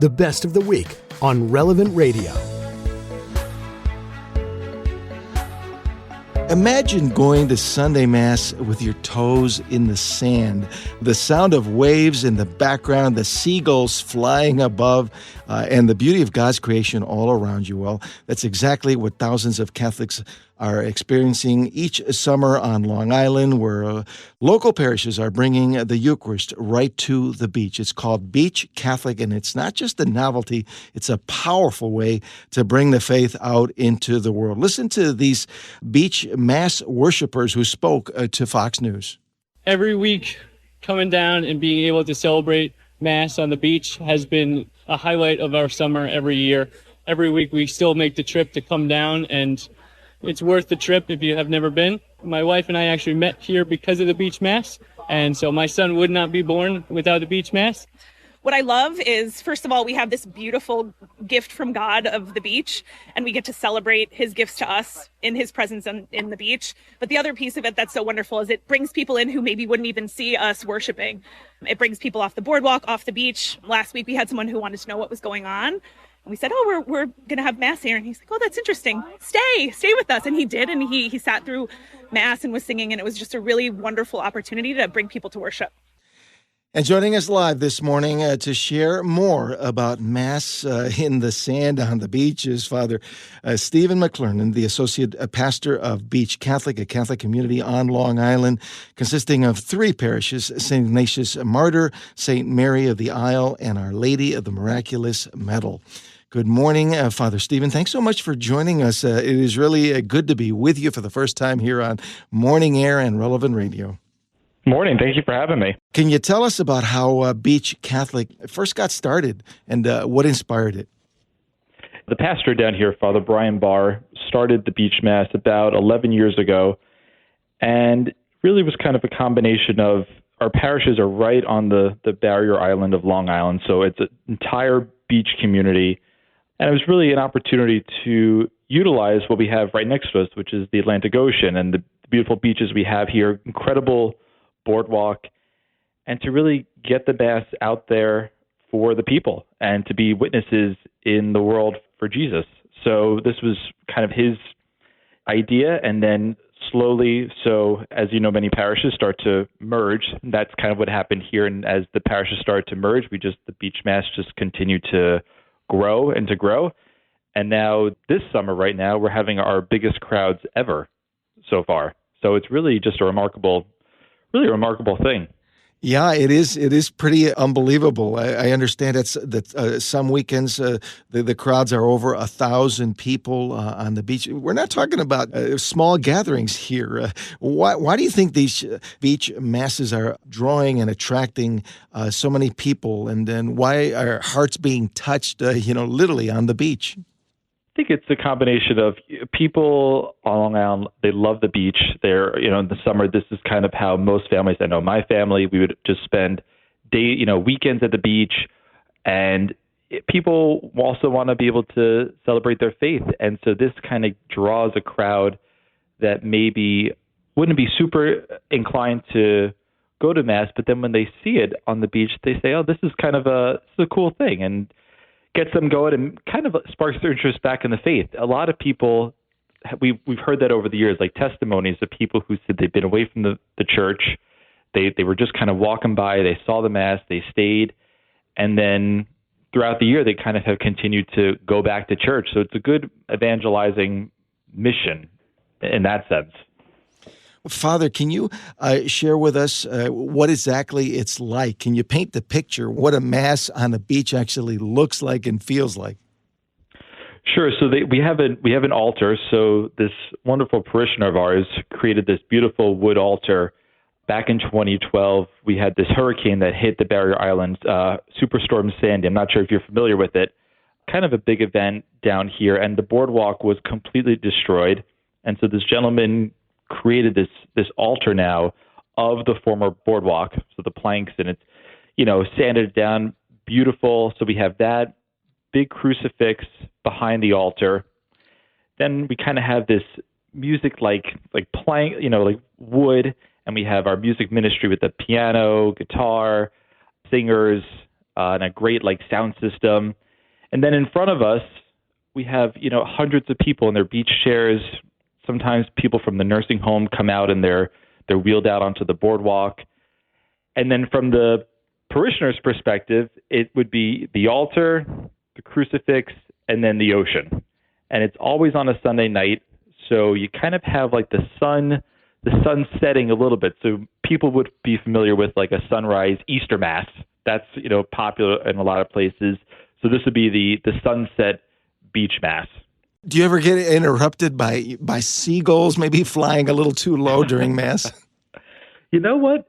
the best of the week on Relevant Radio. Imagine going to Sunday Mass with your toes in the sand, the sound of waves in the background, the seagulls flying above, and the beauty of God's creation all around you. Well, that's exactly what thousands of Catholics are experiencing each summer on Long Island, where local parishes are bringing the Eucharist right to the beach. It's called Beach Catholic, and it's not just a novelty, it's a powerful way to bring the faith out into the world. Listen to these beach mass worshipers who spoke to Fox News. Every week, coming down and being able to celebrate Mass on the beach has been a highlight of our summer every year. Every week we still make the trip to come down, and it's worth the trip if you have never been. My wife and I actually met here because of the beach mass, and so my son would not be born without the beach mass. What I love is, first of all, we have this beautiful gift from God of the beach, and we get to celebrate his gifts to us in his presence in the beach. But the other piece of it that's so wonderful is it brings people in who maybe wouldn't even see us worshiping. It brings people off the boardwalk, off the beach. Last week we had someone who wanted to know what was going on. And we said, we're going to have Mass here. And he's like, oh, that's interesting. Stay with us. And he did. And he sat through Mass and was singing. And it was just a really wonderful opportunity to bring people to worship. And joining us live this morning to share more about Mass in the sand on the beach is Father Stephen McClernon, the Associate Pastor of Beach Catholic, a Catholic community on Long Island, consisting of 3 parishes: St. Ignatius Martyr, St. Mary of the Isle, and Our Lady of the Miraculous Medal. Good morning, Father Stephen. Thanks so much for joining us. It is really good to be with you for the first time here on Morning Air and Relevant Radio. Morning. Thank you for having me. Can you tell us about how Beach Catholic first got started and what inspired it? The pastor down here, Father Brian Barr, started the Beach Mass about 11 years ago, and really was kind of a combination of our parishes are right on the barrier island of Long Island, so it's an entire beach community, and it was really an opportunity to utilize what we have right next to us, which is the Atlantic Ocean and the beautiful beaches we have here, incredible boardwalk, and to really get the Mass out there for the people and to be witnesses in the world for Jesus. So this was kind of his idea, and then slowly, so as you know, many parishes start to merge. That's kind of what happened here, and as the parishes started to merge, the Beach Mass just continued to grow and to grow. And now this summer, right now, we're having our biggest crowds ever so far. So it's really just a remarkable thing. Yeah, it is. It is pretty unbelievable. I understand that some weekends the crowds are over 1,000 people on the beach. We're not talking about small gatherings here. Why do you think these beach masses are drawing and attracting so many people? And then why are hearts being touched, literally on the beach? I think it's a combination of people on Long Island. They love the beach. They're, in the summer, this is kind of how most families, I know my family, we would just spend weekends at the beach, and people also want to be able to celebrate their faith. And so this kind of draws a crowd that maybe wouldn't be super inclined to go to Mass, but then when they see it on the beach, they say, oh, this is kind of a cool thing. And gets them going and kind of sparks their interest back in the faith. A lot of people, we've heard that over the years, like testimonies of people who said they've been away from the church. They were just kind of walking by, they saw the Mass, they stayed, and then throughout the year they kind of have continued to go back to church. So it's a good evangelizing mission in that sense. Father, can you share with us what exactly it's like? Can you paint the picture what a Mass on the beach actually looks like and feels like? Sure. So we have an altar. So this wonderful parishioner of ours created this beautiful wood altar. Back in 2012, we had this hurricane that hit the barrier islands, Superstorm Sandy. I'm not sure if you're familiar with it. Kind of a big event down here, and the boardwalk was completely destroyed. And so this gentleman created this altar now of the former boardwalk, so the planks, and it's, sanded down, beautiful. So we have that big crucifix behind the altar. Then we kind of have this music like plank, like wood, and we have our music ministry with the piano, guitar, singers, and a great like sound system. And then in front of us, we have, hundreds of people in their beach chairs. Sometimes people from the nursing home come out and they're wheeled out onto the boardwalk. And then from the parishioners' perspective, it would be the altar, the crucifix, and then the ocean. And it's always on a Sunday night, so you kind of have like the sun setting a little bit. So people would be familiar with like a sunrise Easter Mass. That's, popular in a lot of places. So this would be the sunset beach Mass. Do you ever get interrupted by seagulls maybe flying a little too low during Mass? You know what?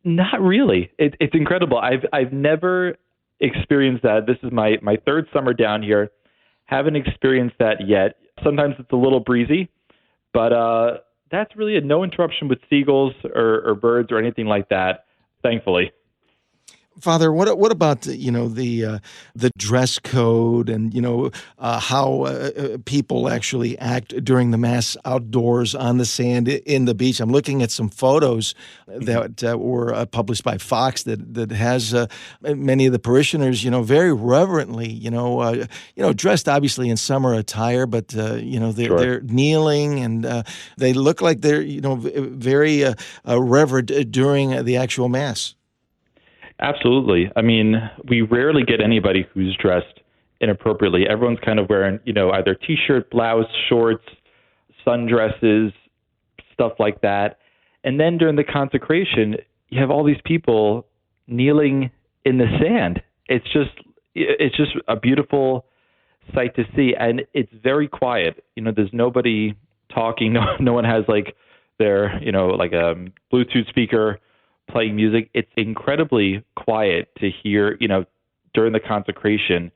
Not really. It's incredible. I've never experienced that. This is my third summer down here. Haven't experienced that yet. Sometimes it's a little breezy, but that's really no interruption with seagulls or birds or anything like that, thankfully. Father, what about the dress code and how people actually act during the Mass outdoors on the sand in the beach? I'm looking at some photos that were published by Fox that has many of the parishioners very reverently dressed obviously in summer attire, but they're kneeling and they look like they're very reverent during the actual Mass. Absolutely. I mean, we rarely get anybody who's dressed inappropriately. Everyone's kind of wearing, either T-shirt, blouse, shorts, sundresses, stuff like that. And then during the consecration, you have all these people kneeling in the sand. It's just a beautiful sight to see, and it's very quiet. There's nobody talking. No one has like their, like a Bluetooth speaker playing music. It's incredibly quiet to hear, during the consecration,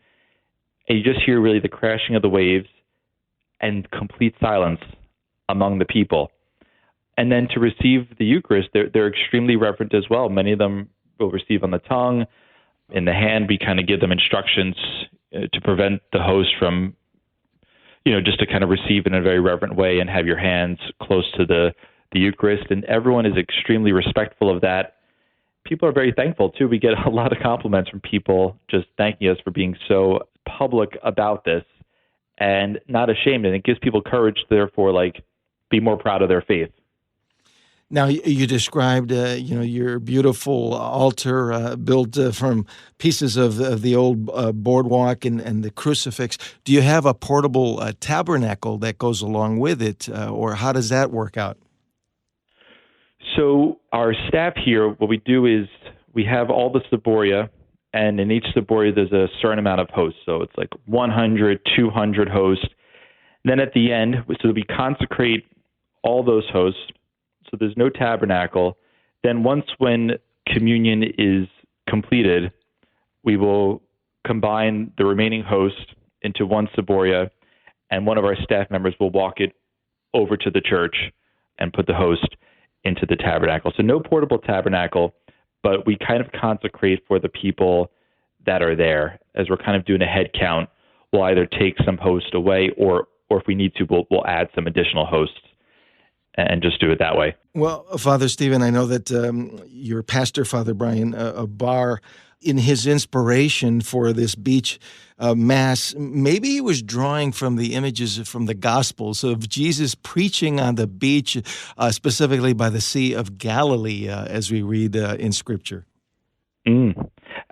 and you just hear really the crashing of the waves and complete silence among the people. And then to receive the Eucharist, they're extremely reverent as well. Many of them will receive on the tongue. In the hand, we kind of give them instructions to prevent the host from, just to kind of receive in a very reverent way and have your hands close to the Eucharist, and everyone is extremely respectful of that. People are very thankful, too. We get a lot of compliments from people just thanking us for being so public about this and not ashamed, and it gives people courage, therefore, be more proud of their faith. Now, you described, your beautiful altar built from pieces of the old boardwalk and the crucifix. Do you have a portable tabernacle that goes along with it, or how does that work out? So our staff here, what we do is we have all the ciboria, and in each ciboria there's a certain amount of hosts. So it's like 100, 200 hosts. Then at the end, so we consecrate all those hosts. So there's no tabernacle. Then when communion is completed, we will combine the remaining hosts into one ciboria, and one of our staff members will walk it over to the church and put the host into the tabernacle. So no portable tabernacle, but we kind of consecrate for the people that are there. As we're kind of doing a head count, we'll either take some host away or if we need to, we'll add some additional hosts and just do it that way. Well, Father Stephen, I know that your pastor, Father Brian Barr, in his inspiration for this beach Mass, maybe he was drawing from the images from the Gospels of Jesus preaching on the beach, specifically by the Sea of Galilee, as we read in Scripture.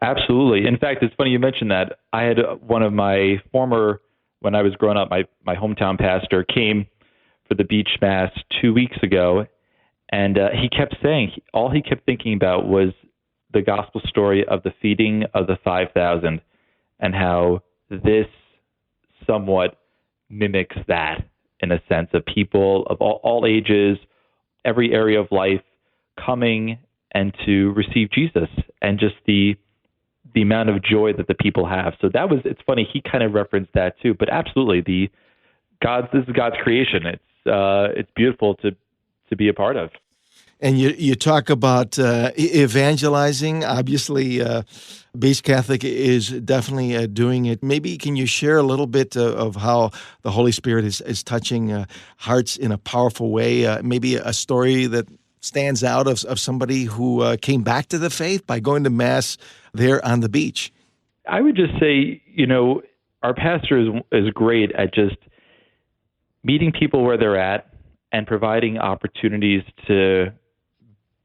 Absolutely. In fact, it's funny you mentioned that. I had one of my when I was growing up, my hometown pastor came for the beach Mass 2 weeks ago, and he kept saying, all he kept thinking about was the gospel story of the feeding of the 5,000 and how this somewhat mimics that in a sense of people of all ages, every area of life coming and to receive Jesus and just the amount of joy that the people have. So it's funny, he kind of referenced that too, but absolutely this is God's creation. It's beautiful to be a part of. And you talk about evangelizing. Obviously, Beach Catholic is definitely doing it. Maybe can you share a little bit of how the Holy Spirit is touching hearts in a powerful way? Maybe a story that stands out of somebody who came back to the faith by going to Mass there on the beach? I would just say, our pastor is great at just meeting people where they're at and providing opportunities to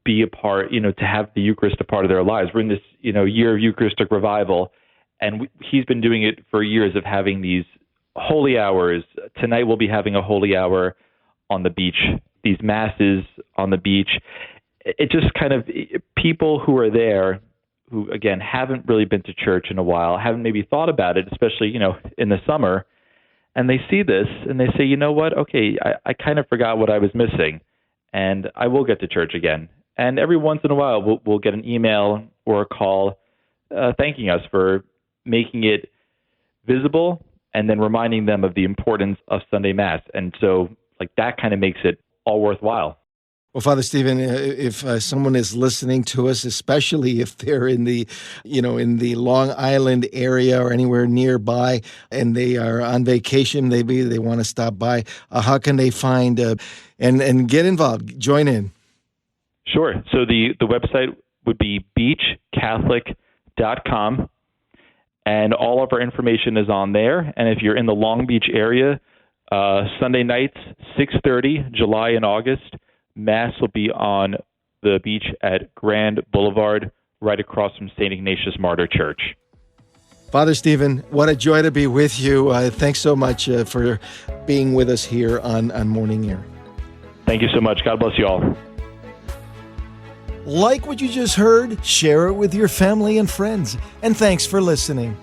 be a part, to have the Eucharist a part of their lives. We're in this, year of Eucharistic revival, and he's been doing it for years of having these holy hours. Tonight we'll be having a holy hour on the beach, these masses on the beach. It just kind of, people who are there who, again, haven't really been to church in a while, haven't maybe thought about it, especially, in the summer, and they see this and they say, you know what, okay, I kind of forgot what I was missing, and I will get to church again. And every once in a while, we'll get an email or a call thanking us for making it visible and then reminding them of the importance of Sunday Mass. And so, that kind of makes it all worthwhile. Well, Father Stephen, if someone is listening to us, especially if they're in the, in the Long Island area or anywhere nearby, and they are on vacation, maybe they want to stop by, how can they find and get involved, join in? Sure. So the website would be beachcatholic.com, and all of our information is on there. And if you're in the Long Beach area, Sunday nights, 6:30, July and August, Mass will be on the beach at Grand Boulevard, right across from St. Ignatius Martyr Church. Father Stephen, what a joy to be with you. Thanks so much for being with us here on Morning Air. Thank you so much. God bless you all. Like what you just heard? Share it with your family and friends. And thanks for listening.